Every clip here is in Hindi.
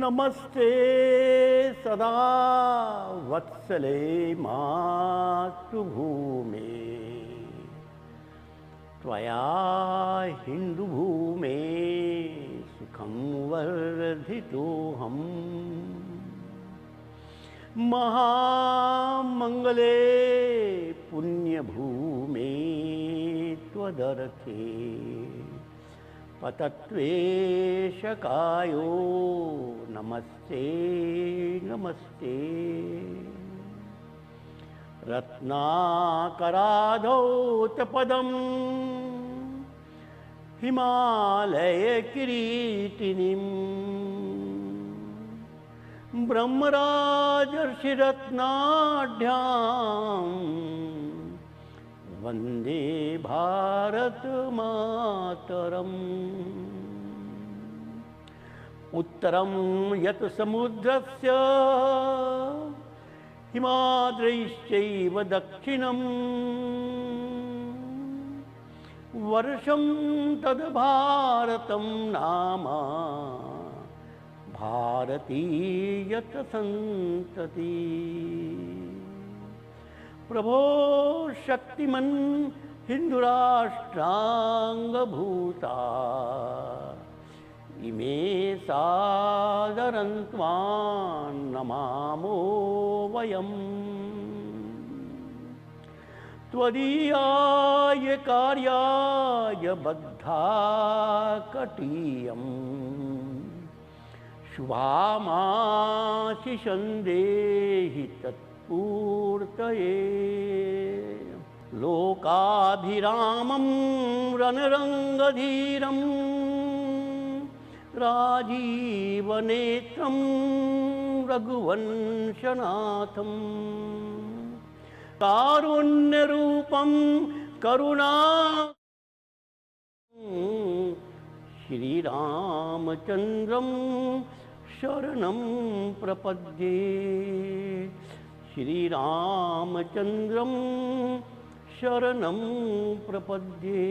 नमस्ते सदा वत्सले मातृभूमे त्वया हिन्दुभूमे सुखं वर्धितोऽहम् महामंगले पुण्यभूमे त्वदर्थे पतत्वेशकायो नमस्ते नमस्ते रत्नाकराधौतपदं हिमालयकिरीटिनीं ब्रह्मराजर्षिरत्नाढ्यां वंदे भारत मातरम्। उत्तरं यत् समुद्रस्य हिमाद्रैश्चैव दक्षिणं वर्षं तद् भारतं नाम भारतीयत संतति। प्रभो शक्तिमन् हिन्दुराष्ट्राङ्गभूता इमे सादरं त्वां नमामो वयम्। त्वदीयाय कार्याय बद्धा कटीयम् शुभामाशिषं देहि तत्पूर्तये। लोकाभिरामं रणरङ्गधीरं राजीवनेत्रं रघुवंशनाथं कारुण्यरूपं करुणा श्रीरामचन्द्रं शरणं प्रपद्ये। श्रीरामचन्द्रं शरणं प्रपद्ये।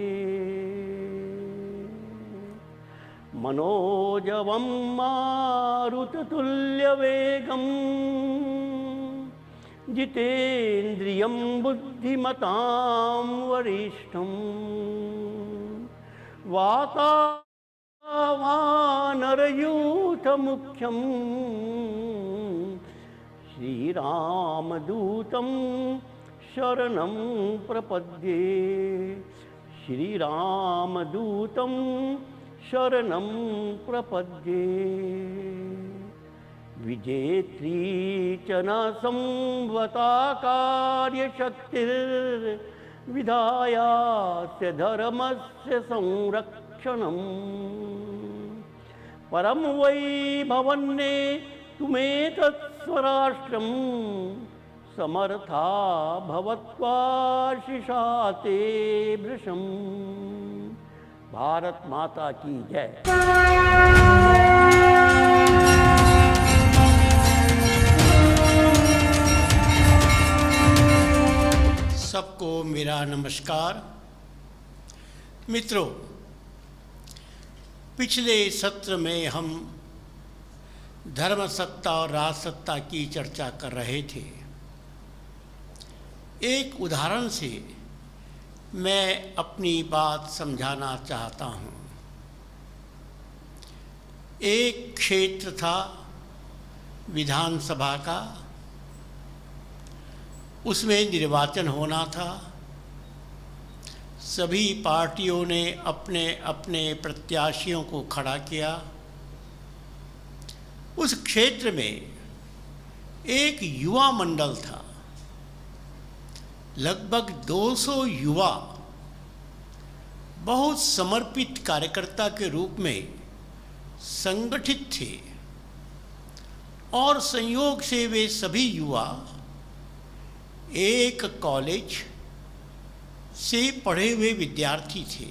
मनोजवं मारुततुल्यवेगं जितेन्द्रियं बुद्धिमतां वरिष्ठं वातावानरयूथमुख्यं श्रीरामदूतं शरणं प्रपद्ये। श्रीरामदूतं शरणं प्रपद्ये। विजेत्री च न संवता कार्यशक्तिर्विधायास्य धर्मस्य संरक्षणं परं वै भवन्ने तुमेतत् स्वराष्ट्रं समर्था भवत्वाशिषा ते भृशम्। भारत माता की जय। सबको मेरा नमस्कार। मित्रों, पिछले सत्र में हम धर्म सत्ता और राजसत्ता की चर्चा कर रहे थे। एक उदाहरण से मैं अपनी बात समझाना चाहता हूँ। एक क्षेत्र था विधानसभा का, उसमें निर्वाचन होना था। सभी पार्टियों ने अपने अपने प्रत्याशियों को खड़ा किया। उस क्षेत्र में एक युवा मंडल था। लगभग 200 युवा बहुत समर्पित कार्यकर्ता के रूप में संगठित थे और संयोग से वे सभी युवा एक कॉलेज से पढ़े हुए विद्यार्थी थे।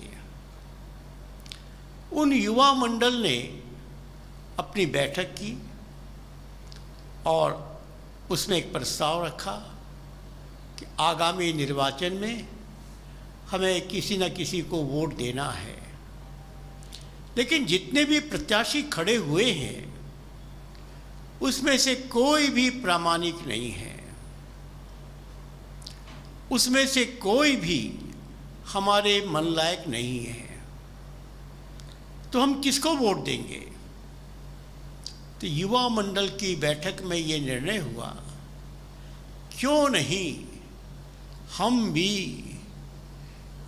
उन युवा मंडल ने अपनी बैठक की और उसमें एक प्रस्ताव रखा कि आगामी निर्वाचन में हमें किसी न किसी को वोट देना है। लेकिन जितने भी प्रत्याशी खड़े हुए हैं उसमें से कोई भी प्रामाणिक नहीं है, उसमें से कोई भी हमारे मन लायक नहीं है, तो हम किसको वोट देंगे? तो युवा मंडल की बैठक में ये निर्णय हुआ, क्यों नहीं हम भी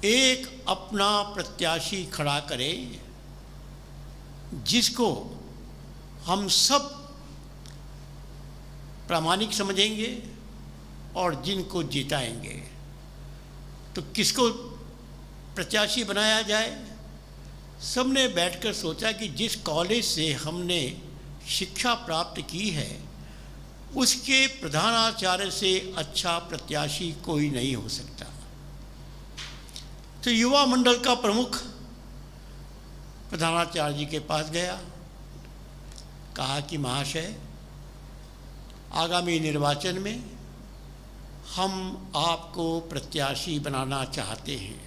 एक अपना प्रत्याशी खड़ा करें जिसको हम सब प्रामाणिक समझेंगे और जिनको जिताएंगे। तो किसको प्रत्याशी बनाया जाए? सबने बैठकर सोचा कि जिस कॉलेज से हमने शिक्षा प्राप्त की है उसके प्रधानाचार्य से अच्छा प्रत्याशी कोई नहीं हो सकता। तो युवा मंडल का प्रमुख प्रधानाचार्य जी के पास गया, कहा कि महाशय, आगामी निर्वाचन में हम आपको प्रत्याशी बनाना चाहते हैं,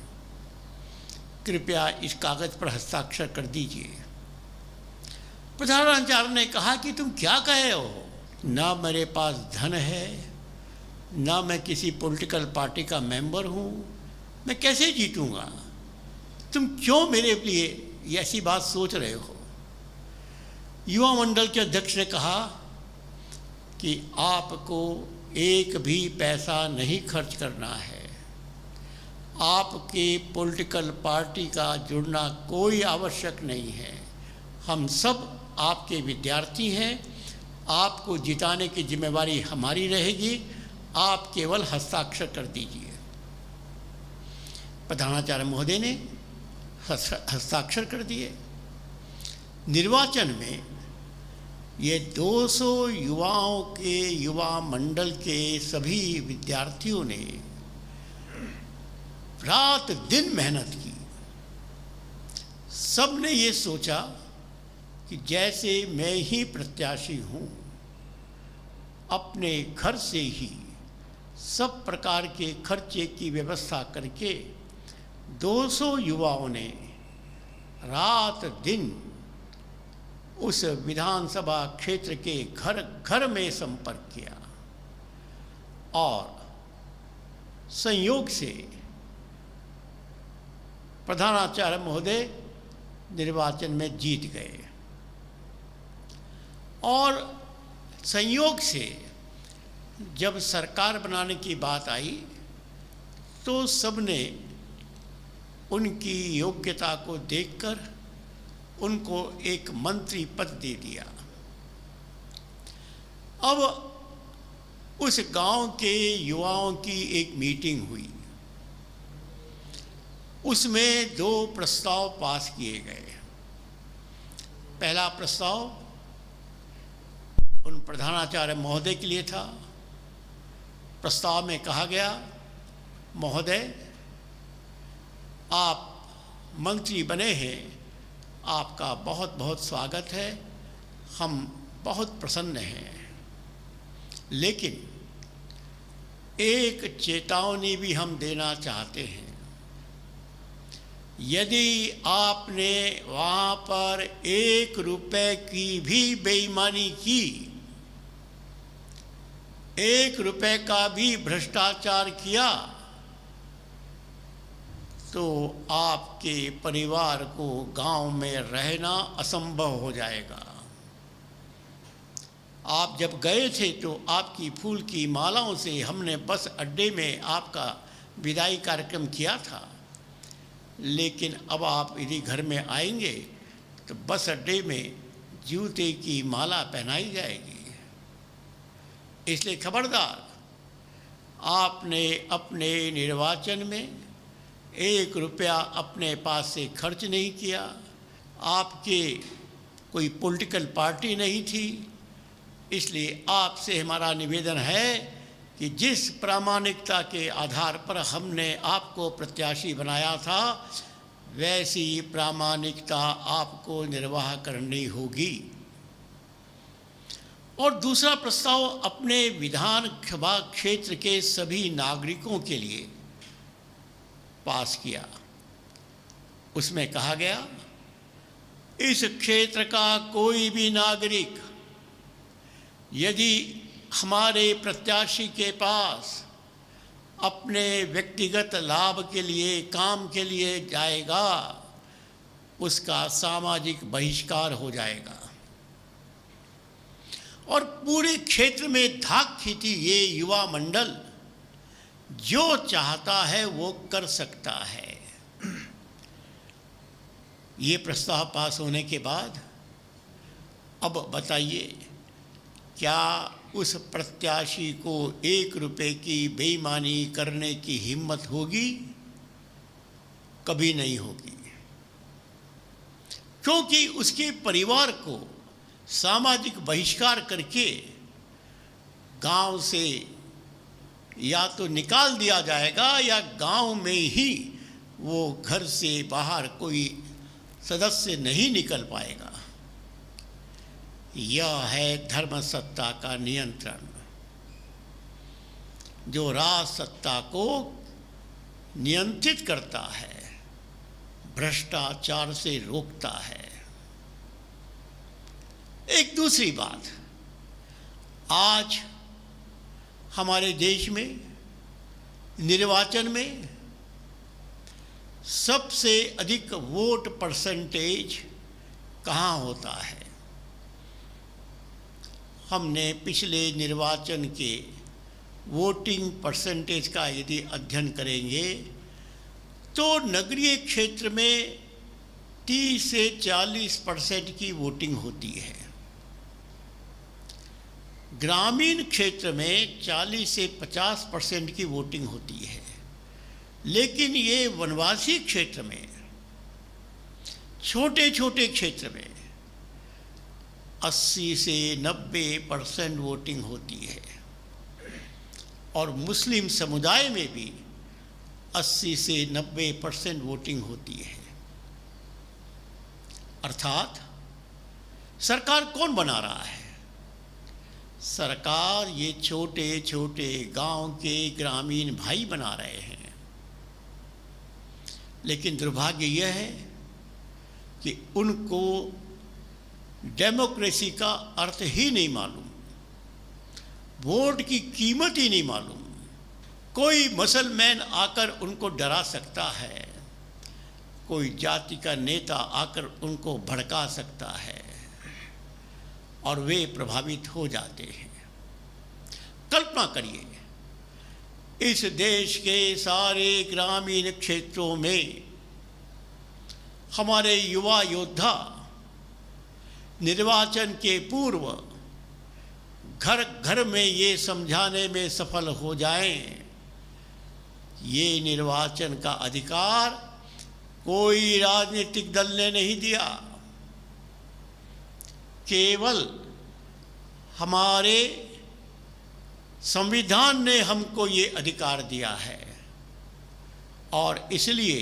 कृपया इस कागज़ पर हस्ताक्षर कर दीजिए। प्रधानाचार्य ने कहा कि तुम क्या कहे हो? ना मेरे पास धन है, ना मैं किसी पॉलिटिकल पार्टी का मेंबर हूँ, मैं कैसे जीतूँगा? तुम क्यों मेरे लिए ऐसी बात सोच रहे हो? युवा मंडल के अध्यक्ष ने कहा कि आपको एक भी पैसा नहीं खर्च करना है, आपके पॉलिटिकल पार्टी का जुड़ना कोई आवश्यक नहीं है, हम सब आपके विद्यार्थी हैं, आपको जिताने की जिम्मेवारी हमारी रहेगी, आप केवल हस्ताक्षर कर दीजिए। प्रधानाचार्य महोदय ने हस्ताक्षर कर दिए। निर्वाचन में ये 200 युवाओं के युवा मंडल के सभी विद्यार्थियों ने रात दिन मेहनत की। सब ने ये सोचा कि जैसे मैं ही प्रत्याशी हूँ, अपने घर से ही सब प्रकार के खर्चे की व्यवस्था करके 200 युवाओं ने रात दिन उस विधानसभा क्षेत्र के घर घर में संपर्क किया और संयोग से प्रधानाचार्य महोदय निर्वाचन में जीत गए। और संयोग से जब सरकार बनाने की बात आई तो सबने उनकी योग्यता को देखकर उनको एक मंत्री पद दे दिया। अब उस गांव के युवाओं की एक मीटिंग हुई, उसमें 2 प्रस्ताव पास किए गए। पहला प्रस्ताव उन प्रधानाचार्य महोदय के लिए था। प्रस्ताव में कहा गया, महोदय, आप मंत्री बने हैं, आपका बहुत बहुत स्वागत है, हम बहुत प्रसन्न हैं, लेकिन एक चेतावनी भी हम देना चाहते हैं। यदि आपने वहाँ पर 1 रुपए की भी बेईमानी की, 1 रुपए का भी भ्रष्टाचार किया, तो आपके परिवार को गांव में रहना असंभव हो जाएगा। आप जब गए थे तो आपकी फूल की मालाओं से हमने बस अड्डे में आपका विदाई कार्यक्रम किया था, लेकिन अब आप यदि घर में आएंगे तो बस अड्डे में जूते की माला पहनाई जाएगी। इसलिए खबरदार, आपने अपने निर्वाचन में 1 रुपया अपने पास से खर्च नहीं किया, आपके कोई पॉलिटिकल पार्टी नहीं थी, इसलिए आपसे हमारा निवेदन है कि जिस प्रामाणिकता के आधार पर हमने आपको प्रत्याशी बनाया था, वैसी प्रामाणिकता आपको निर्वाह करनी होगी। और दूसरा प्रस्ताव अपने विधानसभा क्षेत्र के सभी नागरिकों के लिए पास किया। उसमें कहा गया, इस क्षेत्र का कोई भी नागरिक यदि हमारे प्रत्याशी के पास अपने व्यक्तिगत लाभ के लिए, काम के लिए जाएगा, उसका सामाजिक बहिष्कार हो जाएगा। और पूरे क्षेत्र में धाक खींची ये युवा मंडल जो चाहता है वो कर सकता है। ये प्रस्ताव पास होने के बाद अब बताइए, क्या उस प्रत्याशी को 1 रुपये की बेईमानी करने की हिम्मत होगी? कभी नहीं होगी, क्योंकि उसके परिवार को सामाजिक बहिष्कार करके गांव से या तो निकाल दिया जाएगा या गांव में ही वो घर से बाहर कोई सदस्य नहीं निकल पाएगा। यह है धर्म सत्ता का नियंत्रण, जो राज सत्ता को नियंत्रित करता है, भ्रष्टाचार से रोकता है। एक दूसरी बात, आज हमारे देश में निर्वाचन में सबसे अधिक वोट परसेंटेज कहाँ होता है? हमने पिछले निर्वाचन के वोटिंग परसेंटेज का यदि अध्ययन करेंगे तो नगरीय क्षेत्र में 30 से 40% की वोटिंग होती है, ग्रामीण क्षेत्र में 40 से 50% की वोटिंग होती है। लेकिन ये वनवासी क्षेत्र में, छोटे छोटे क्षेत्र में 80 से 90% वोटिंग होती है, और मुस्लिम समुदाय में भी 80 से 90% वोटिंग होती है। अर्थात सरकार कौन बना रहा है? सरकार ये छोटे छोटे गांव के ग्रामीण भाई बना रहे हैं। लेकिन दुर्भाग्य यह है कि उनको डेमोक्रेसी का अर्थ ही नहीं मालूम, वोट की कीमत ही नहीं मालूम। कोई मुसलमान आकर उनको डरा सकता है, कोई जाति का नेता आकर उनको भड़का सकता है और वे प्रभावित हो जाते हैं। कल्पना करिए, इस देश के सारे ग्रामीण क्षेत्रों में हमारे युवा योद्धा निर्वाचन के पूर्व घर घर में ये समझाने में सफल हो जाएं, ये निर्वाचन का अधिकार कोई राजनीतिक दल ने नहीं दिया, केवल हमारे संविधान ने हमको ये अधिकार दिया है। और इसलिए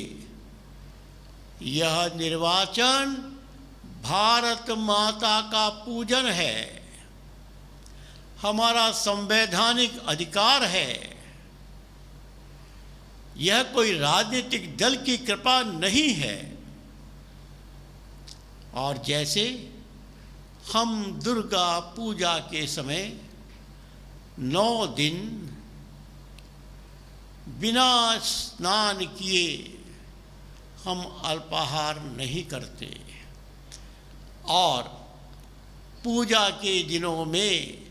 यह निर्वाचन भारत माता का पूजन है, हमारा संवैधानिक अधिकार है। यह कोई राजनीतिक दल की कृपा नहीं है। और जैसे हम दुर्गा पूजा के समय 9 दिन बिना स्नान किए हम अल्पाहार नहीं करते, और पूजा के दिनों में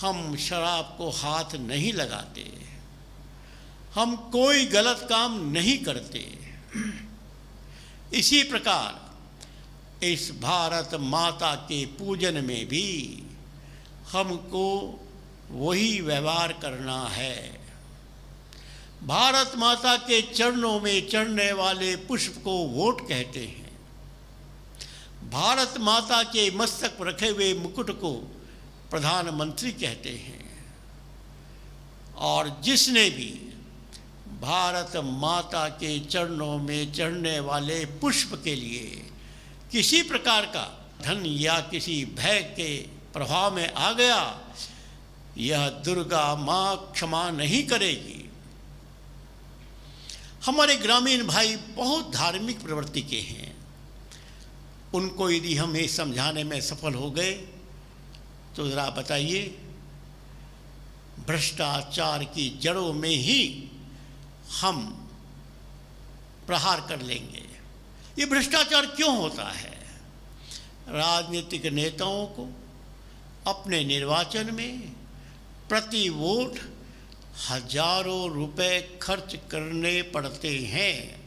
हम शराब को हाथ नहीं लगाते, हम कोई गलत काम नहीं करते। इसी प्रकार इस भारत माता के पूजन में भी हमको वही व्यवहार करना है। भारत माता के चरणों में चढ़ने वाले पुष्प को वोट कहते हैं। भारत माता के मस्तक पर रखे हुए मुकुट को प्रधानमंत्री कहते हैं। और जिसने भी भारत माता के चरणों में चढ़ने वाले पुष्प के लिए किसी प्रकार का धन या किसी भय के प्रभाव में आ गया, यह दुर्गा माँ क्षमा नहीं करेगी। हमारे ग्रामीण भाई बहुत धार्मिक प्रवृत्ति के हैं। उनको यदि हम ये समझाने में सफल हो गए तो ज़रा बताइए, भ्रष्टाचार की जड़ों में ही हम प्रहार कर लेंगे। ये भ्रष्टाचार क्यों होता है? राजनीतिक नेताओं को अपने निर्वाचन में प्रति वोट हजारों रुपए खर्च करने पड़ते हैं,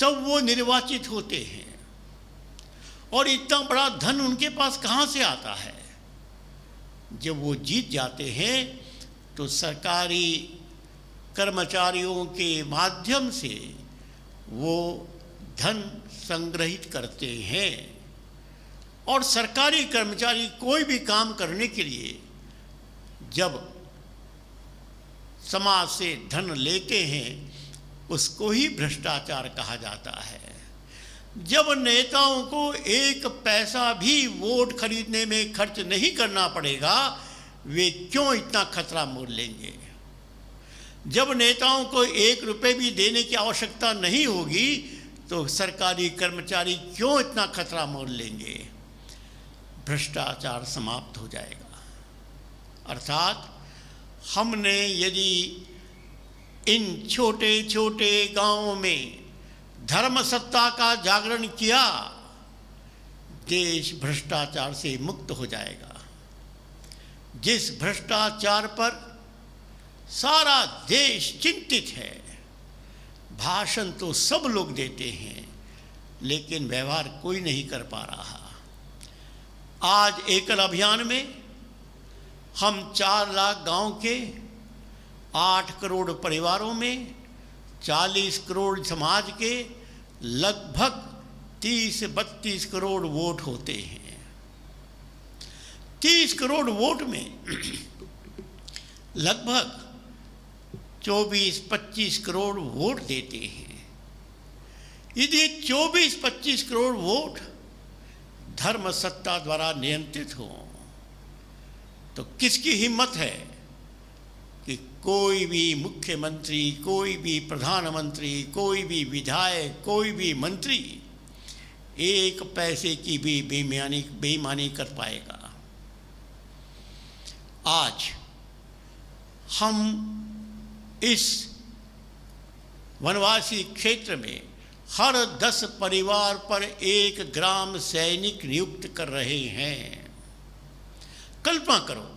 तब वो निर्वाचित होते हैं। और इतना बड़ा धन उनके पास कहाँ से आता है? जब वो जीत जाते हैं तो सरकारी कर्मचारियों के माध्यम से वो धन संग्रहित करते हैं। और सरकारी कर्मचारी कोई भी काम करने के लिए जब समाज से धन लेते हैं, उसको ही भ्रष्टाचार कहा जाता है। जब नेताओं को एक पैसा भी वोट खरीदने में खर्च नहीं करना पड़ेगा, वे क्यों इतना खतरा मोल लेंगे? जब नेताओं को 1 रुपए भी देने की आवश्यकता नहीं होगी, तो सरकारी कर्मचारी क्यों इतना खतरा मोल लेंगे? भ्रष्टाचार समाप्त हो जाएगा। अर्थात हमने यदि इन छोटे छोटे गांवों में धर्म सत्ता का जागरण किया, देश भ्रष्टाचार से मुक्त हो जाएगा। जिस भ्रष्टाचार पर सारा देश चिंतित है, भाषण तो सब लोग देते हैं, लेकिन व्यवहार कोई नहीं कर पा रहा। आज एकल अभियान में हम 4 लाख गांव के 8 करोड़ परिवारों में 40 करोड़ समाज के लगभग 30-32 करोड़ वोट होते हैं। 30 करोड़ वोट में लगभग 24-25 करोड़ वोट देते हैं। यदि 24-25 करोड़ वोट धर्म सत्ता द्वारा नियंत्रित हो, तो किसकी हिम्मत है कि कोई भी मुख्यमंत्री, कोई भी प्रधानमंत्री, कोई भी विधायक, कोई भी मंत्री 1 पैसे की भी बेईमानी कर पाएगा? आज हम इस वनवासी क्षेत्र में हर 10 परिवार पर 1 ग्राम सैनिक नियुक्त कर रहे हैं। कल्पना करो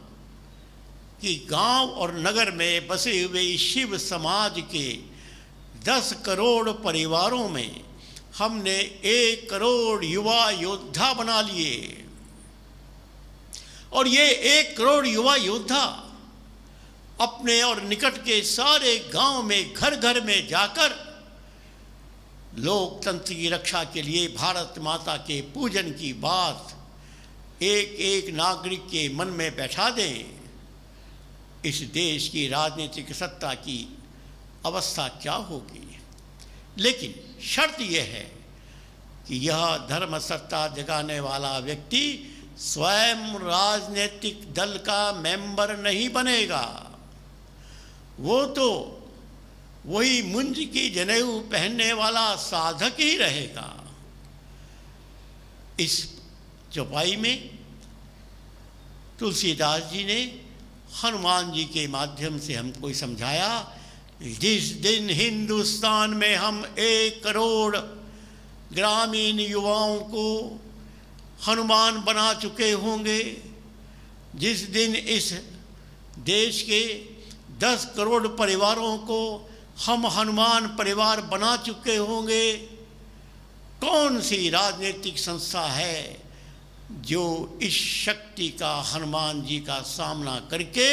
कि गांव और नगर में बसे हुए शिव समाज के 10 करोड़ परिवारों में हमने 1 करोड़ युवा योद्धा बना लिए। और ये 1 करोड़ युवा योद्धा अपने और निकट के सारे गांव में घर घर में जाकर लोकतंत्र की रक्षा के लिए भारत माता के पूजन की बात एक एक नागरिक के मन में बैठा दें। इस देश की राजनीतिक सत्ता की अवस्था क्या होगी? लेकिन शर्त यह है कि यह धर्म सत्ता जगाने वाला व्यक्ति स्वयं राजनीतिक दल का मेंबर नहीं बनेगा। वो तो वही मुंज की जनेऊ पहनने वाला साधक ही रहेगा। इस चौपाई में तुलसीदास जी ने हनुमान जी के माध्यम से हमको समझाया, जिस दिन हिंदुस्तान में हम 1 करोड़ ग्रामीण युवाओं को हनुमान बना चुके होंगे, जिस दिन इस देश के 10 करोड़ परिवारों को हम हनुमान परिवार बना चुके होंगे, कौन सी राजनीतिक संस्था है जो इस शक्ति का हनुमान जी का सामना करके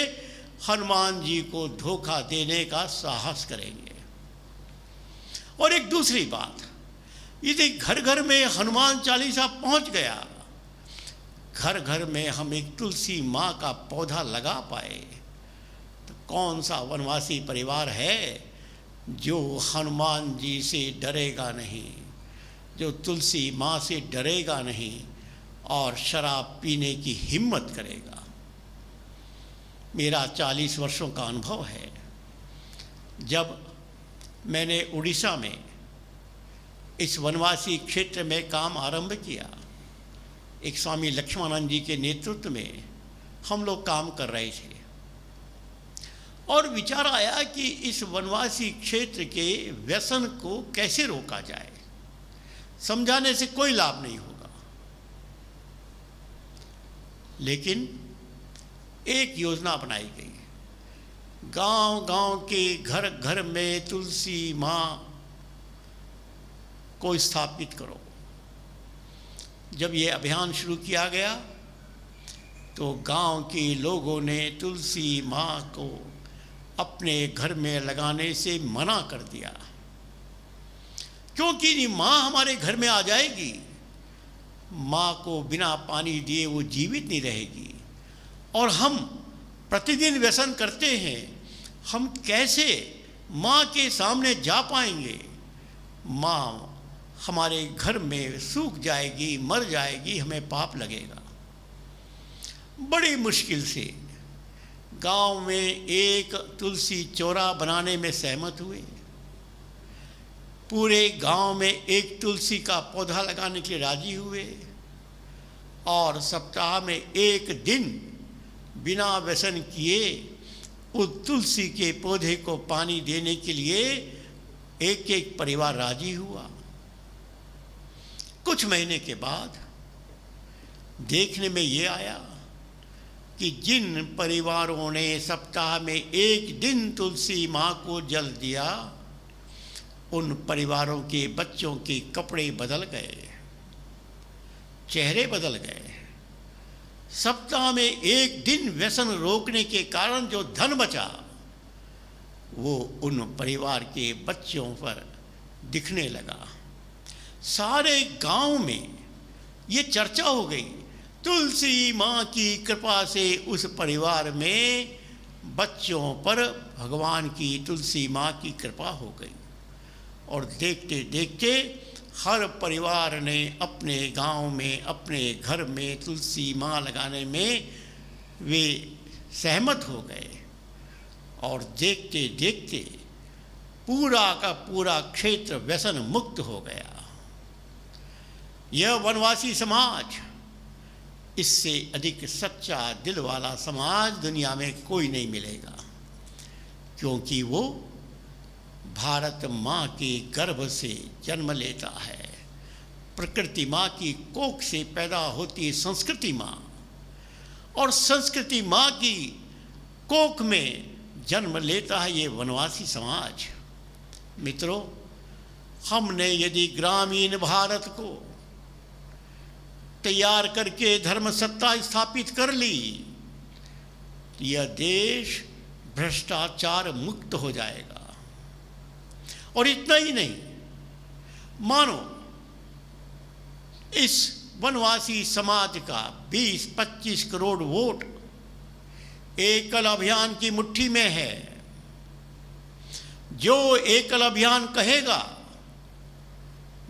हनुमान जी को धोखा देने का साहस करेंगे? और एक दूसरी बात, यदि घर घर में हनुमान चालीसा पहुंच गया, घर घर में हम एक तुलसी माँ का पौधा लगा पाए, तो कौन सा वनवासी परिवार है जो हनुमान जी से डरेगा नहीं, जो तुलसी माँ से डरेगा नहीं और शराब पीने की हिम्मत करेगा? मेरा 40 वर्षों का अनुभव है। जब मैंने उड़ीसा में इस वनवासी क्षेत्र में काम आरंभ किया, एक स्वामी लक्ष्मणानंद जी के नेतृत्व में हम लोग काम कर रहे थे और विचार आया कि इस वनवासी क्षेत्र के व्यसन को कैसे रोका जाए। समझाने से कोई लाभ नहीं होगा, लेकिन एक योजना बनाई गई। गांव-गांव के घर घर में तुलसी माँ को स्थापित करो। जब ये अभियान शुरू किया गया तो गांव के लोगों ने तुलसी माँ को अपने घर में लगाने से मना कर दिया, क्योंकि माँ हमारे घर में आ जाएगी, माँ को बिना पानी दिए वो जीवित नहीं रहेगी। और हम प्रतिदिन व्यसन करते हैं, हम कैसे माँ के सामने जा पाएंगे? माँ हमारे घर में सूख जाएगी, मर जाएगी, हमें पाप लगेगा। बड़ी मुश्किल से गांव में एक तुलसी चौरा बनाने में सहमत हुए। पूरे गांव में एक तुलसी का पौधा लगाने के लिए राजी हुए और सप्ताह में एक दिन बिना व्यसन किए उस तुलसी के पौधे को पानी देने के लिए एक एक परिवार राजी हुआ। कुछ महीने के बाद देखने में ये आया कि जिन परिवारों ने सप्ताह में एक दिन तुलसी माँ को जल दिया, उन परिवारों के बच्चों के कपड़े बदल गए, चेहरे बदल गए। सप्ताह में एक दिन व्यसन रोकने के कारण जो धन बचा वो उन परिवार के बच्चों पर दिखने लगा। सारे गांव में ये चर्चा हो गई, तुलसी माँ की कृपा से उस परिवार में बच्चों पर भगवान की तुलसी माँ की कृपा हो गई। और देखते देखते हर परिवार ने अपने गांव में, अपने घर में तुलसी माँ लगाने में वे सहमत हो गए। और देखते देखते पूरा का पूरा क्षेत्र व्यसन मुक्त हो गया। यह वनवासी समाज, इससे अधिक सच्चा दिल वाला समाज दुनिया में कोई नहीं मिलेगा, क्योंकि वो भारत माँ के गर्भ से जन्म लेता है। प्रकृति माँ की कोख से पैदा होती है संस्कृति माँ, और संस्कृति माँ की कोख में जन्म लेता है ये वनवासी समाज। मित्रों, हमने यदि ग्रामीण भारत को तैयार करके धर्म सत्ता स्थापित कर ली, यह देश भ्रष्टाचार मुक्त हो जाएगा। और इतना ही नहीं, मानो इस वनवासी समाज का 20-25 करोड़ वोट एकल अभियान की मुट्ठी में है। जो एकल अभियान कहेगा,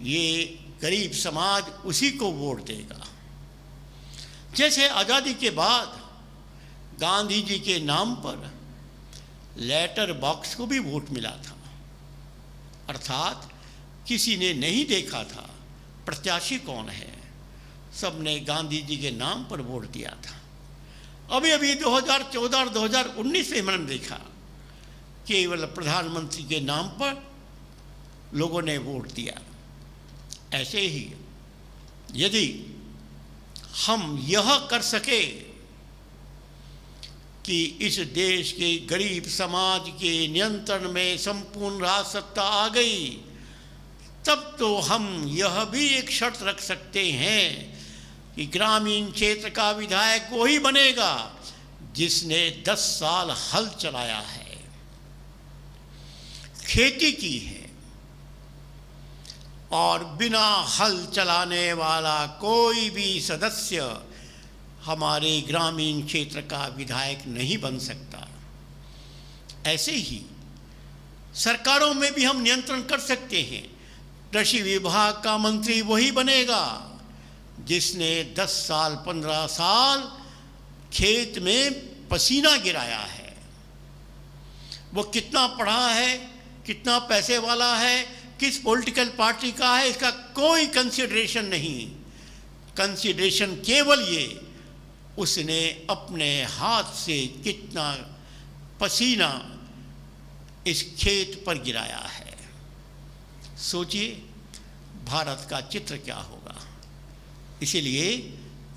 ये गरीब समाज उसी को वोट देगा। जैसे आज़ादी के बाद गांधी जी के नाम पर लेटर बॉक्स को भी वोट मिला था, अर्थात किसी ने नहीं देखा था प्रत्याशी कौन है, सबने गांधी जी के नाम पर वोट दिया था। अभी अभी 2014 और 2019 में मैंने देखा केवल प्रधानमंत्री के नाम पर लोगों ने वोट दिया। ऐसे ही यदि हम यह कर सके कि इस देश के गरीब समाज के नियंत्रण में संपूर्ण राज सत्ता आ गई, तब तो हम यह भी एक शर्त रख सकते हैं कि ग्रामीण क्षेत्र का विधायक वही बनेगा जिसने 10 साल हल चलाया है, खेती की है, और बिना हल चलाने वाला कोई भी सदस्य हमारे ग्रामीण क्षेत्र का विधायक नहीं बन सकता। ऐसे ही सरकारों में भी हम नियंत्रण कर सकते हैं। कृषि विभाग का मंत्री वही बनेगा जिसने 10 साल 15 साल खेत में पसीना गिराया है। वो कितना पढ़ा है, कितना पैसे वाला है, किस पॉलिटिकल पार्टी का है, इसका कोई कंसिडरेशन नहीं। कंसिडरेशन केवल ये, उसने अपने हाथ से कितना पसीना इस खेत पर गिराया है। सोचिए भारत का चित्र क्या होगा। इसीलिए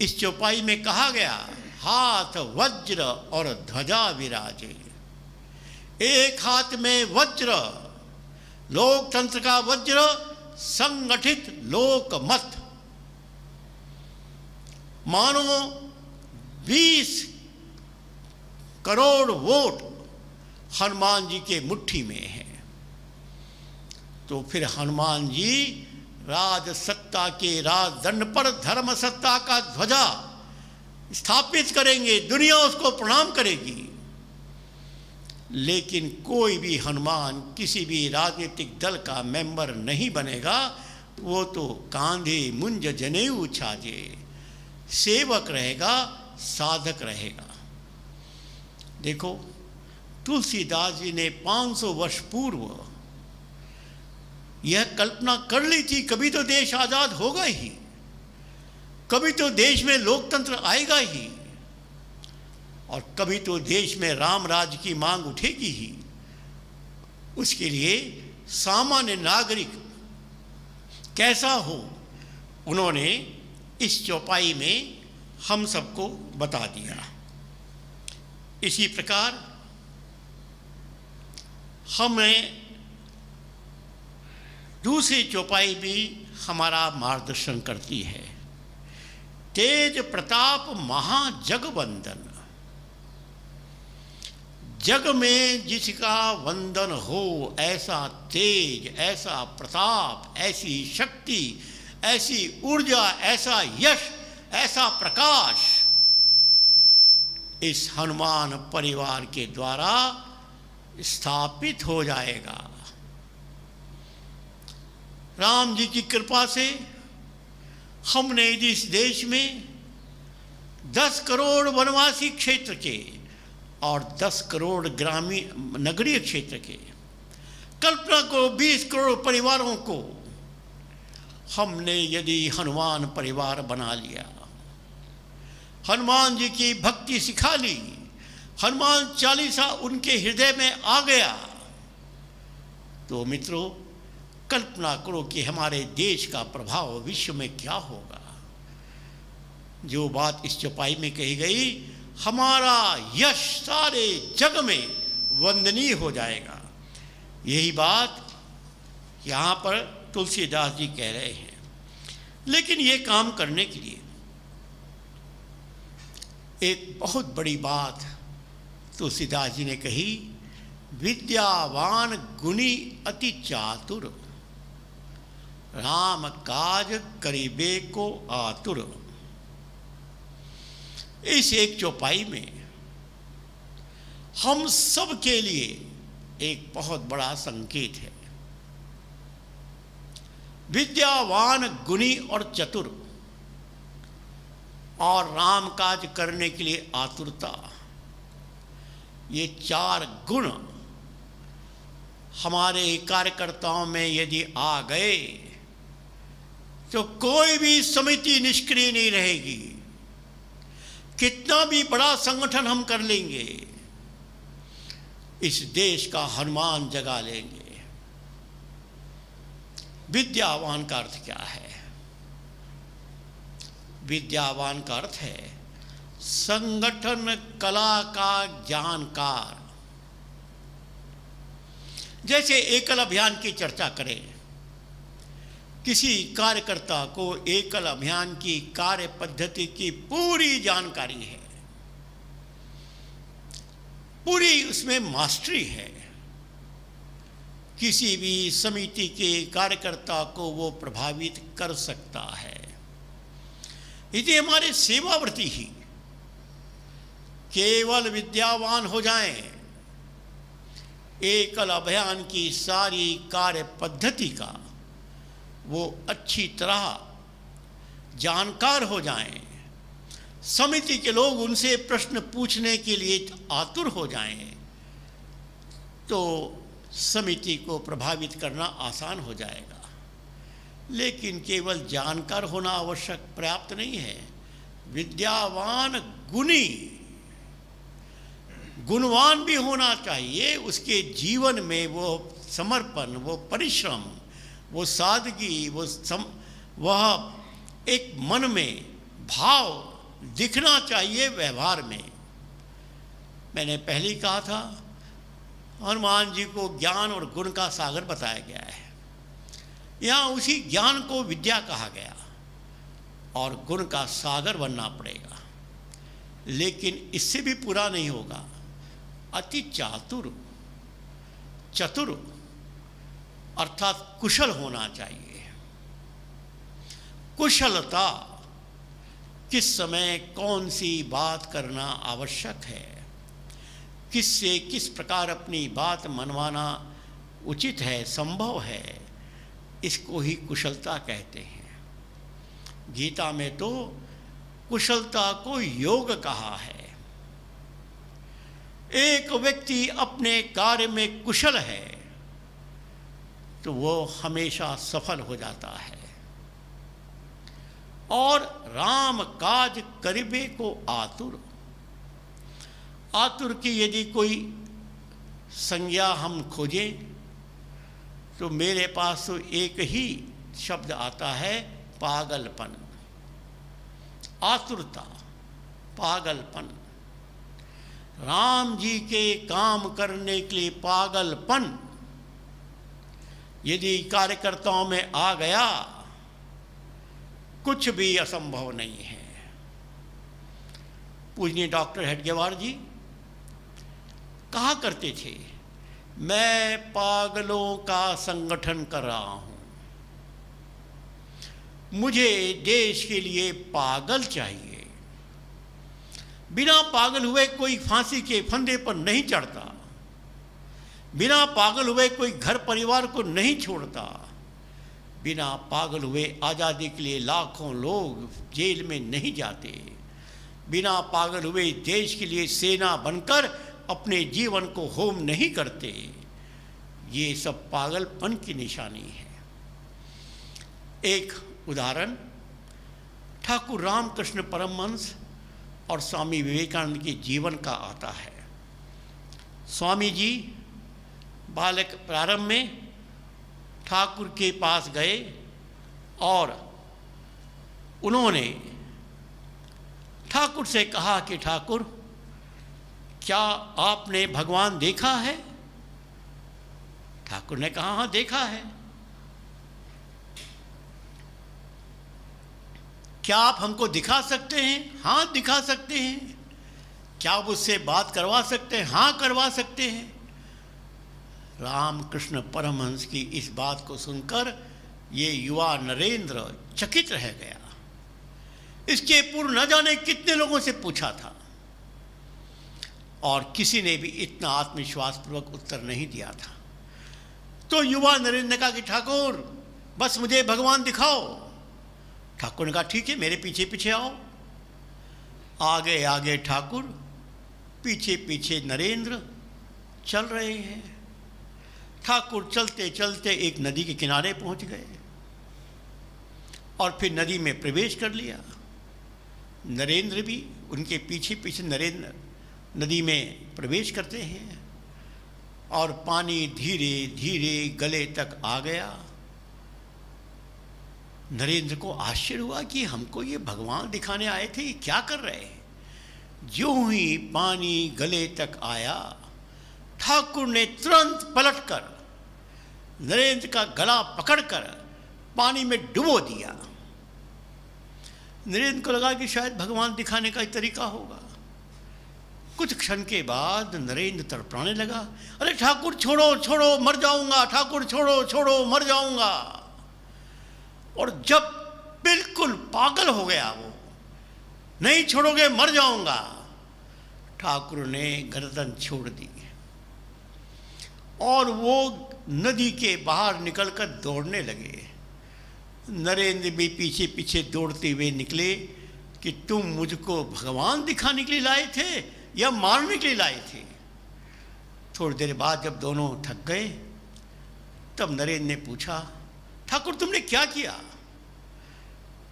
इस चौपाई में कहा गया, हाथ वज्र और ध्वजा विराजे। एक हाथ में वज्र, लोकतंत्र का वज्र, संगठित लोकमत। मानो 20 करोड़ वोट हनुमान जी के मुट्ठी में है। तो फिर हनुमान जी राज सत्ता के राजदंड पर धर्म सत्ता का ध्वजा स्थापित करेंगे, दुनिया उसको प्रणाम करेगी। लेकिन कोई भी हनुमान किसी भी राजनीतिक दल का मेंबर नहीं बनेगा। वो तो कांधे मुंज जनेऊ छाजे, सेवक रहेगा, साधक रहेगा। देखो तुलसीदास जी ने 500 वर्ष पूर्व यह कल्पना कर ली थी, कभी तो देश आजाद होगा ही, कभी तो देश में लोकतंत्र आएगा ही, और कभी तो देश में राम राज्य की मांग उठेगी ही। उसके लिए सामान्य नागरिक कैसा हो, उन्होंने इस चौपाई में हम सबको बता दिया। इसी प्रकार हमें दूसरी चौपाई भी हमारा मार्गदर्शन करती है। तेज प्रताप महाजगवंदन, जग में जिसका वंदन हो, ऐसा तेज, ऐसा प्रताप, ऐसी शक्ति, ऐसी ऊर्जा, ऐसा यश, ऐसा प्रकाश इस हनुमान परिवार के द्वारा स्थापित हो जाएगा। राम जी की कृपा से हमने इस देश में 10 करोड़ वनवासी क्षेत्र के और 10 करोड़ ग्रामीण नगरीय क्षेत्र के, कल्पना को 20 करोड़ परिवारों को हमने यदि हनुमान परिवार बना लिया, हनुमान जी की भक्ति सिखा ली, हनुमान चालीसा उनके हृदय में आ गया, तो मित्रों कल्पना करो कि हमारे देश का प्रभाव विश्व में क्या होगा। जो बात इस चौपाई में कही गई, हमारा यश सारे जग में वंदनीय हो जाएगा। यही बात यहाँ पर तुलसीदास जी कह रहे हैं। लेकिन ये काम करने के लिए एक बहुत बड़ी बात तुलसीदास जी ने कही, विद्यावान गुणी अति चातुर, राम काज करीबे को आतुर। इस एक चौपाई में हम सब के लिए एक बहुत बड़ा संकेत है। विद्यावान, गुणी और चतुर, और राम काज करने के लिए आतुरता, ये 4 गुण हमारे कार्यकर्ताओं में यदि आ गए तो कोई भी समिति निष्क्रिय नहीं रहेगी। कितना भी बड़ा संगठन हम कर लेंगे, इस देश का हनुमान जगा लेंगे। विद्यावान का अर्थ क्या है? विद्यावान का अर्थ है संगठन कला का जानकार। जैसे एकल अभियान की चर्चा करें, किसी कार्यकर्ता को एकल अभियान की कार्य पद्धति की पूरी जानकारी है, पूरी उसमें मास्टरी है। किसी भी समिति के कार्यकर्ता को वो प्रभावित कर सकता है। यदि हमारे सेवावर्ती ही केवल विद्यावान हो जाएं, एकल अभियान की सारी कार्य पद्धति का वो अच्छी तरह जानकार हो जाएं, समिति के लोग उनसे प्रश्न पूछने के लिए आतुर हो जाएं, तो समिति को प्रभावित करना आसान हो जाएगा। लेकिन केवल जानकार होना आवश्यक पर्याप्त नहीं है। विद्यावान गुणी, गुणवान भी होना चाहिए। उसके जीवन में वो समर्पण, वो परिश्रम, वो सादगी, वह एक मन में भाव दिखना चाहिए व्यवहार में। मैंने पहले ही कहा था, हनुमान जी को ज्ञान और गुण का सागर बताया गया है। यहाँ उसी ज्ञान को विद्या कहा गया और गुण का सागर बनना पड़ेगा। लेकिन इससे भी पूरा नहीं होगा, अति चातुर, चतुर अर्थात कुशल होना चाहिए। कुशलता, किस समय कौन सी बात करना आवश्यक है, किससे किस प्रकार अपनी बात मनवाना उचित है, संभव है, इसको ही कुशलता कहते हैं। गीता में तो कुशलता को योग कहा है। एक व्यक्ति अपने कार्य में कुशल है तो वो हमेशा सफल हो जाता है। और राम काज करिबे को आतुर, आतुर की यदि कोई संज्ञा हम खोजें तो मेरे पास तो एक ही शब्द आता है, पागलपन। आतुरता, पागलपन। राम जी के काम करने के लिए पागलपन यदि कार्यकर्ताओं में आ गया, कुछ भी असंभव नहीं है। पूजनीय डॉक्टर हेडगेवार जी कहा करते थे, मैं पागलों का संगठन कर रहा हूं, मुझे देश के लिए पागल चाहिए। बिना पागल हुए कोई फांसी के फंदे पर नहीं चढ़ता, बिना पागल हुए कोई घर परिवार को नहीं छोड़ता, बिना पागल हुए आज़ादी के लिए लाखों लोग जेल में नहीं जाते, बिना पागल हुए देश के लिए सेना बनकर अपने जीवन को होम नहीं करते। ये सब पागलपन की निशानी है। एक उदाहरण ठाकुर रामकृष्ण परमहंस और स्वामी विवेकानंद के जीवन का आता है। स्वामी जी बालक प्रारंभ में ठाकुर के पास गए और उन्होंने ठाकुर से कहा कि ठाकुर, क्या आपने भगवान देखा है? ठाकुर ने कहा, हाँ देखा है। क्या आप हमको दिखा सकते हैं? हाँ दिखा सकते हैं। क्या आप उससे बात करवा सकते हैं? हाँ करवा सकते हैं। रामकृष्ण परमहंस की इस बात को सुनकर ये युवा नरेंद्र चकित रह गया। इसके पूर्व न जाने कितने लोगों से पूछा था और किसी ने भी इतना आत्मविश्वासपूर्वक उत्तर नहीं दिया था। तो युवा नरेंद्र ने कहा कि ठाकुर बस मुझे भगवान दिखाओ। ठाकुर ने कहा ठीक है, मेरे पीछे पीछे आओ। आगे आगे ठाकुर, पीछे पीछे नरेंद्र चल रहे हैं। ठाकुर चलते चलते एक नदी के किनारे पहुंच गए और फिर नदी में प्रवेश कर लिया। नरेंद्र भी उनके पीछे पीछे नरेंद्र नदी में प्रवेश करते हैं और पानी धीरे धीरे गले तक आ गया। नरेंद्र को आश्चर्य हुआ कि हमको ये भगवान दिखाने आए थे, ये क्या कर रहे हैं। ज्यों ही पानी गले तक आया, ठाकुर ने तुरंत पलटकर नरेंद्र का गला पकड़कर पानी में डुबो दिया। नरेंद्र को लगा कि शायद भगवान दिखाने का ही तरीका होगा। कुछ क्षण के बाद नरेंद्र तड़पड़ाने लगा, अरे ठाकुर छोड़ो छोड़ो मर जाऊंगा, ठाकुर छोड़ो छोड़ो मर जाऊंगा। और जब बिल्कुल पागल हो गया वो, नहीं छोड़ोगे मर जाऊंगा, ठाकुर ने गर्दन छोड़ दी और वो नदी के बाहर निकलकर दौड़ने लगे। नरेंद्र भी पीछे पीछे दौड़ते हुए निकले कि तुम मुझको भगवान दिखाने के लिए लाए थे या मारने के लिए लाए थे। थोड़ी देर बाद जब दोनों थक गए तब नरेंद्र ने पूछा, ठाकुर तुमने क्या किया?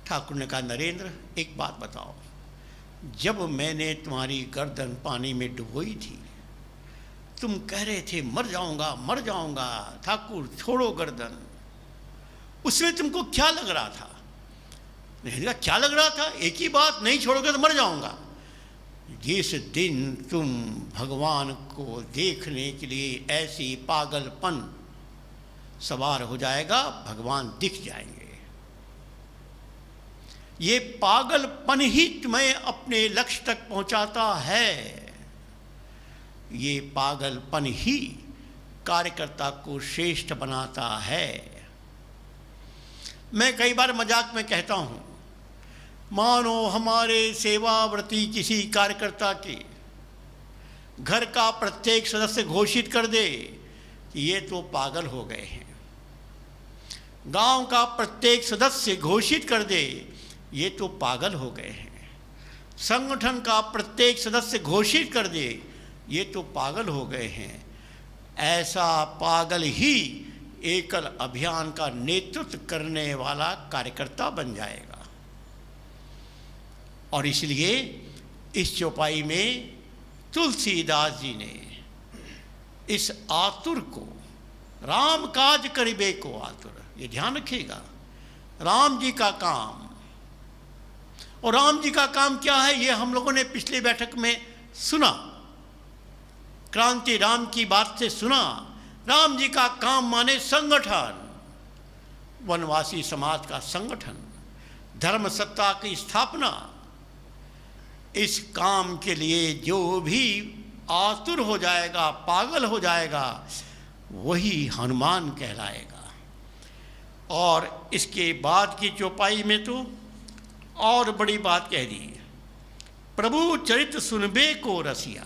ठाकुर ने कहा, नरेंद्र एक बात बताओ, जब मैंने तुम्हारी गर्दन पानी में डुबोई थी, तुम कह रहे थे मर जाऊंगा मर जाऊंगा, ठाकुर छोड़ो गर्दन, उसमें तुमको क्या लग रहा था? नहीं, क्या लग रहा था? एक ही बात, नहीं छोड़ोगे तो मर जाऊंगा। जिस दिन तुम भगवान को देखने के लिए ऐसी पागलपन सवार हो जाएगा, भगवान दिख जाएंगे। ये पागलपन ही तुम्हें अपने लक्ष्य तक पहुंचाता है। ये पागलपन ही कार्यकर्ता को श्रेष्ठ बनाता है। मैं कई बार मजाक में कहता हूं, मानो हमारे सेवाव्रती किसी कार्यकर्ता के घर का प्रत्येक सदस्य घोषित कर दे कि ये तो पागल हो गए हैं, गांव का प्रत्येक सदस्य घोषित कर दे ये तो पागल हो गए हैं, संगठन का प्रत्येक सदस्य घोषित कर दे ये तो पागल हो गए हैं, ऐसा पागल ही एकल अभियान का नेतृत्व करने वाला कार्यकर्ता बन जाएगा। और इसलिए इस चौपाई में तुलसीदास जी ने इस आतुर को, राम काज करिबे को आतुर, ये ध्यान रखिएगा, राम जी का काम। और राम जी का काम क्या है, ये हम लोगों ने पिछली बैठक में सुना, क्रांति राम की बात से सुना। राम जी का काम माने संगठन, वनवासी समाज का संगठन, धर्म सत्ता की स्थापना। इस काम के लिए जो भी आतुर हो जाएगा, पागल हो जाएगा, वही हनुमान कहलाएगा। और इसके बाद की चौपाई में तो और बड़ी बात कह दी, प्रभु चरित सुनबे को रसिया,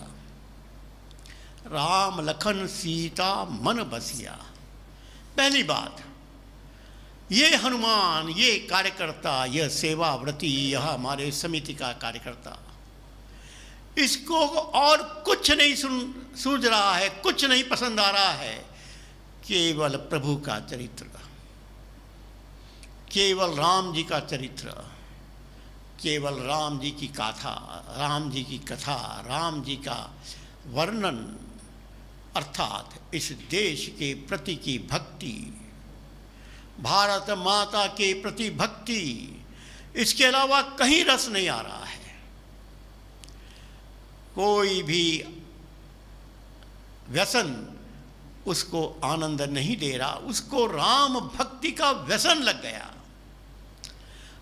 राम लखन सीता मन बसिया। पहली बात, ये हनुमान, ये कार्यकर्ता, यह सेवाव्रती, यह हमारे समिति का कार्यकर्ता, इसको और कुछ नहीं सूझ रहा है, कुछ नहीं पसंद आ रहा है, केवल प्रभु का चरित्र, केवल राम जी का चरित्र, केवल राम जी की गाथा, राम जी की कथा, राम जी का वर्णन, अर्थात इस देश के प्रति की भक्ति, भारत माता के प्रति भक्ति, इसके अलावा कहीं रस नहीं आ रहा है। कोई भी व्यसन उसको आनंद नहीं दे रहा, उसको राम भक्ति का व्यसन लग गया,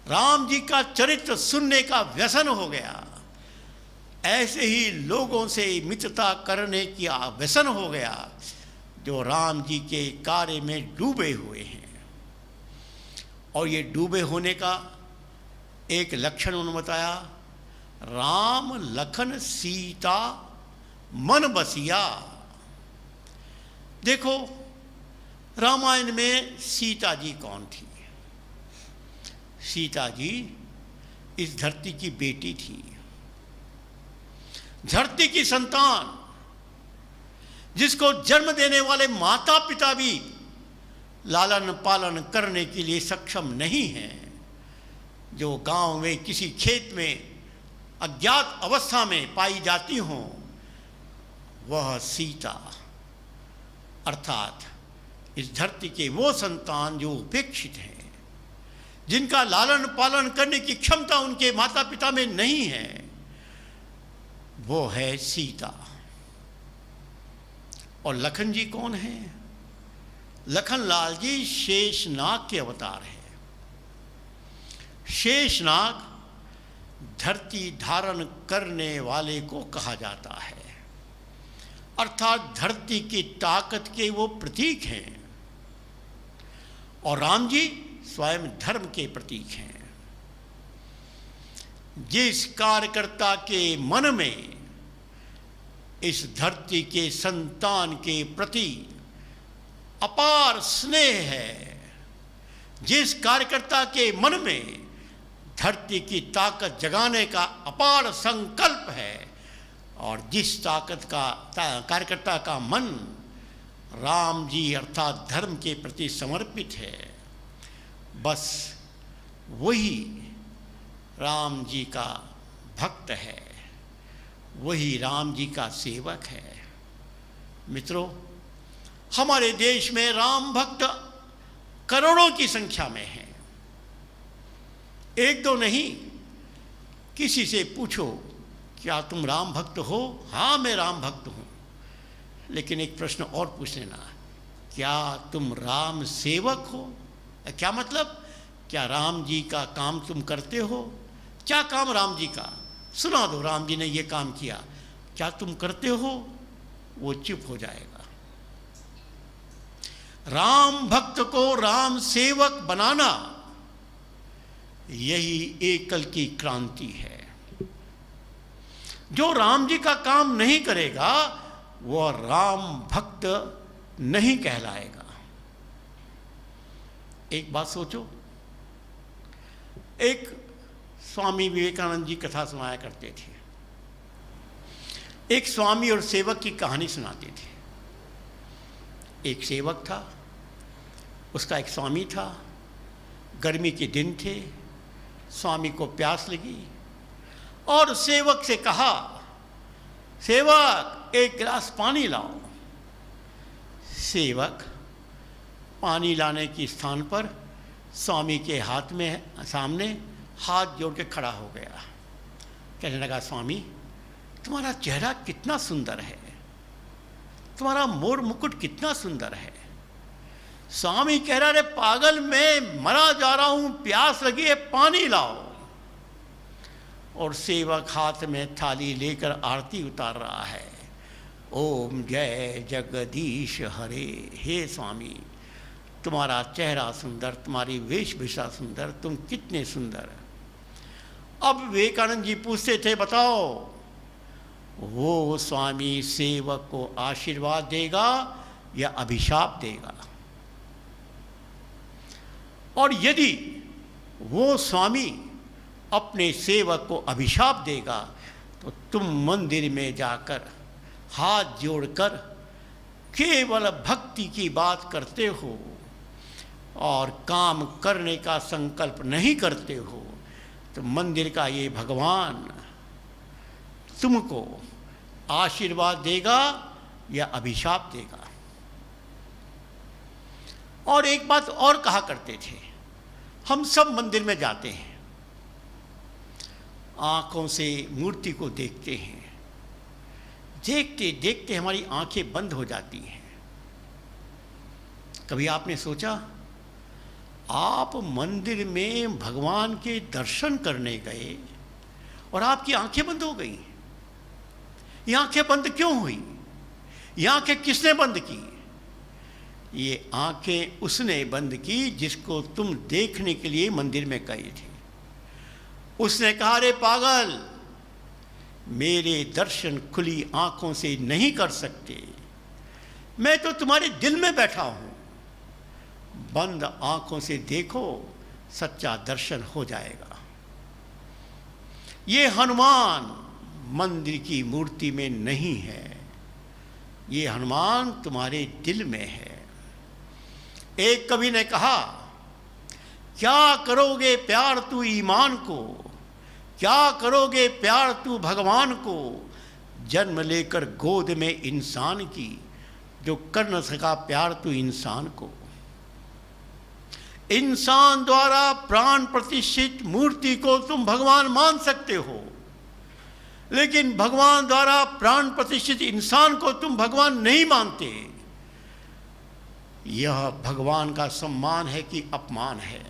राम जी का चरित्र सुनने का व्यसन हो गया, ऐसे ही लोगों से मित्रता करने की व्यसन हो गया जो राम जी के कार्य में डूबे हुए हैं। और ये डूबे होने का एक लक्षण उन्होंने बताया, राम लखन सीता मन बसिया। देखो, रामायण में सीता जी कौन थी? सीता जी इस धरती की बेटी थी, धरती की संतान, जिसको जन्म देने वाले माता पिता भी लालन पालन करने के लिए सक्षम नहीं हैं, जो गांव में किसी खेत में अज्ञात अवस्था में पाई जाती हों, वह सीता अर्थात इस धरती के वो संतान जो उपेक्षित हैं, जिनका लालन पालन करने की क्षमता उनके माता पिता में नहीं है, वो है सीता। और लखन जी कौन है? लखन लाल जी शेषनाग के अवतार हैं। शेषनाग धरती धारण करने वाले को कहा जाता है, अर्थात धरती की ताकत के वो प्रतीक हैं। और राम जी स्वयं धर्म के प्रतीक हैं। जिस कार्यकर्ता के मन में इस धरती के संतान के प्रति अपार स्नेह है, जिस कार्यकर्ता के मन में धरती की ताकत जगाने का अपार संकल्प है, और जिस कार्यकर्ता का मन राम जी अर्थात धर्म के प्रति समर्पित है, बस वही राम जी का भक्त है, वही राम जी का सेवक है। मित्रों, हमारे देश में राम भक्त करोड़ों की संख्या में हैं। एक दो नहीं, किसी से पूछो क्या तुम राम भक्त हो? हाँ, मैं राम भक्त हूँ। लेकिन एक प्रश्न और पूछ लेना, क्या तुम राम सेवक हो? क्या मतलब? क्या राम जी का काम तुम करते हो? क्या काम राम जी का? सुना दो, राम जी ने ये काम किया, क्या तुम करते हो? वो चुप हो जाएगा। राम भक्त को राम सेवक बनाना, यही एकल की क्रांति है। जो राम जी का काम नहीं करेगा वह राम भक्त नहीं कहलाएगा। एक बात सोचो, एक स्वामी विवेकानंद जी कथा सुनाया करते थे। एक स्वामी और सेवक की कहानी सुनाते थे। एक सेवक था, उसका एक स्वामी था। गर्मी के दिन थे, स्वामी को प्यास लगी और सेवक से कहा, सेवक एक गिलास पानी लाओ। सेवक पानी लाने के स्थान पर स्वामी के हाथ में सामने हाथ जोड़ के खड़ा हो गया। कहने लगा, स्वामी तुम्हारा चेहरा कितना सुंदर है, तुम्हारा मोर मुकुट कितना सुंदर है। स्वामी कह रहा, अरे पागल, मैं मरा जा रहा हूं, प्यास लगी है, पानी लाओ। और सेवक हाथ में थाली लेकर आरती उतार रहा है। ओम जय जगदीश हरे। हे स्वामी, तुम्हारा चेहरा सुंदर, तुम्हारी वेशभूषा सुंदर, तुम कितने सुंदर। अब विवेकानंद जी पूछते थे, बताओ वो स्वामी सेवक को आशीर्वाद देगा या अभिशाप देगा? और यदि वो स्वामी अपने सेवक को अभिशाप देगा तो तुम मंदिर में जाकर हाथ जोड़कर केवल भक्ति की बात करते हो और काम करने का संकल्प नहीं करते हो, तो मंदिर का ये भगवान तुमको आशीर्वाद देगा या अभिशाप देगा। और एक बात और कहा करते थे, हम सब मंदिर में जाते हैं, आंखों से मूर्ति को देखते हैं, देखते देखते हमारी आंखें बंद हो जाती हैं। कभी आपने सोचा, आप मंदिर में भगवान के दर्शन करने गए और आपकी आंखें बंद हो गई? ये आंखें बंद क्यों हुई? ये आंखें किसने बंद की? ये आंखें उसने बंद की जिसको तुम देखने के लिए मंदिर में गए थे। उसने कहा, रे पागल, मेरे दर्शन खुली आंखों से नहीं कर सकते, मैं तो तुम्हारे दिल में बैठा हूं, बंद आंखों से देखो, सच्चा दर्शन हो जाएगा। ये हनुमान मंदिर की मूर्ति में नहीं है, ये हनुमान तुम्हारे दिल में है। एक कवि ने कहा, क्या करोगे प्यार तू ईमान को, क्या करोगे प्यार तू भगवान को, जन्म लेकर गोद में इंसान की, जो कर न सका प्यार तू इंसान को। इंसान द्वारा प्राण प्रतिष्ठित मूर्ति को तुम भगवान मान सकते हो, लेकिन भगवान द्वारा प्राण प्रतिष्ठित इंसान को तुम भगवान नहीं मानते। यह भगवान का सम्मान है कि अपमान है?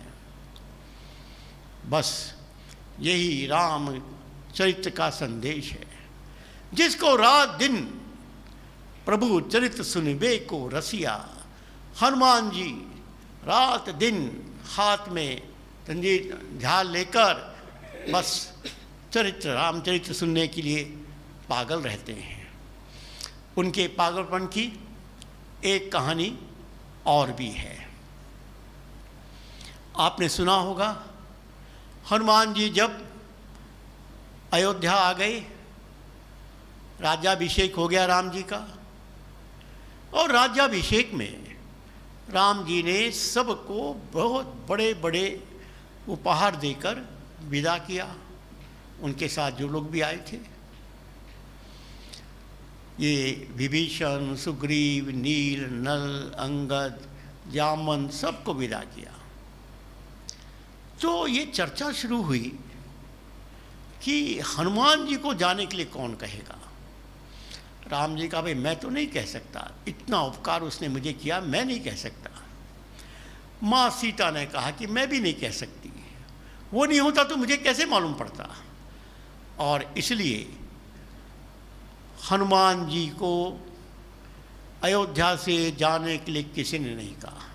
बस यही राम चरित्र का संदेश है। जिसको रात दिन प्रभु चरित्र सुनबे को रसिया, हनुमान जी रात दिन हाथ में तंजीर झाल लेकर बस चरित्र, रामचरित्र सुनने के लिए पागल रहते हैं। उनके पागलपन की एक कहानी और भी है। आपने सुना होगा, हनुमान जी जब अयोध्या आ गए, राज्याभिषेक हो गया राम जी का, और राज्याभिषेक में राम जी ने सबको बहुत बड़े बड़े उपहार देकर विदा किया, उनके साथ जो लोग भी आए थे। ये विभीषण, सुग्रीव, नील, नल, अंगद, जामन सबको विदा किया। तो ये चर्चा शुरू हुई कि हनुमान जी को जाने के लिए कौन कहेगा। राम जी का भाई मैं तो नहीं कह सकता, इतना उपकार उसने मुझे किया, मैं नहीं कह सकता। माँ सीता ने कहा कि मैं भी नहीं कह सकती, वो नहीं होता तो मुझे कैसे मालूम पड़ता। और इसलिए हनुमान जी को अयोध्या से जाने के लिए किसी ने नहीं कहा।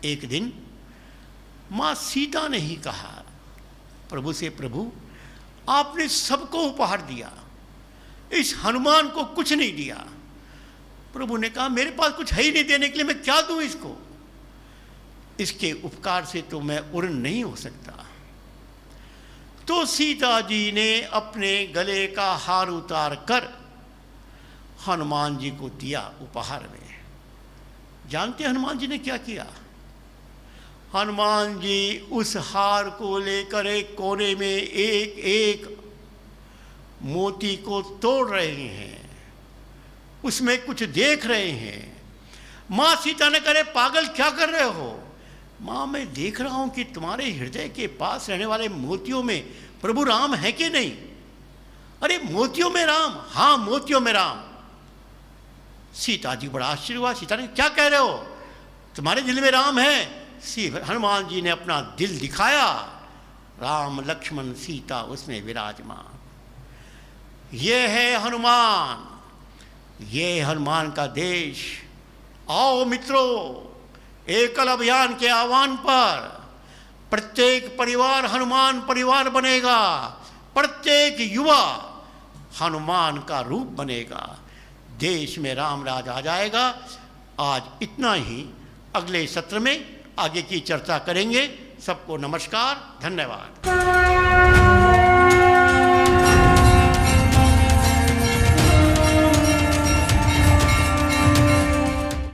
एक दिन माँ सीता ने ही कहा प्रभु से, प्रभु आपने सबको उपहार दिया, इस हनुमान को कुछ नहीं दिया। प्रभु ने कहा मेरे पास कुछ है ही नहीं देने के लिए, मैं क्या दूं इसको, इसके उपकार से तो मैं उर्ण नहीं हो सकता। तो सीता जी ने अपने गले का हार उतार कर हनुमान जी को दिया उपहार में। जानते हनुमान जी ने क्या किया? हनुमान जी उस हार को लेकर एक कोने में एक एक मोती को तोड़ रहे हैं, उसमें कुछ देख रहे हैं। माँ सीता ने कहा पागल क्या कर रहे हो? माँ मैं देख रहा हूं कि तुम्हारे हृदय के पास रहने वाले मोतियों में प्रभु राम है कि नहीं। अरे मोतियों में राम? हाँ मोतियों में राम। सीता जी बड़ा आश्चर्य हुआ। सीता ने क्या कह रहे हो, तुम्हारे दिल में राम है? हनुमान जी ने अपना दिल दिखाया, राम लक्ष्मण सीता उसमें विराजमान। ये है हनुमान, ये हनुमान का देश। आओ मित्रों, एकल अभियान के आह्वान पर प्रत्येक परिवार हनुमान परिवार बनेगा, प्रत्येक युवा हनुमान का रूप बनेगा, देश में राम राज आ जाएगा। आज इतना ही, अगले सत्र में आगे की चर्चा करेंगे। सबको नमस्कार, धन्यवाद।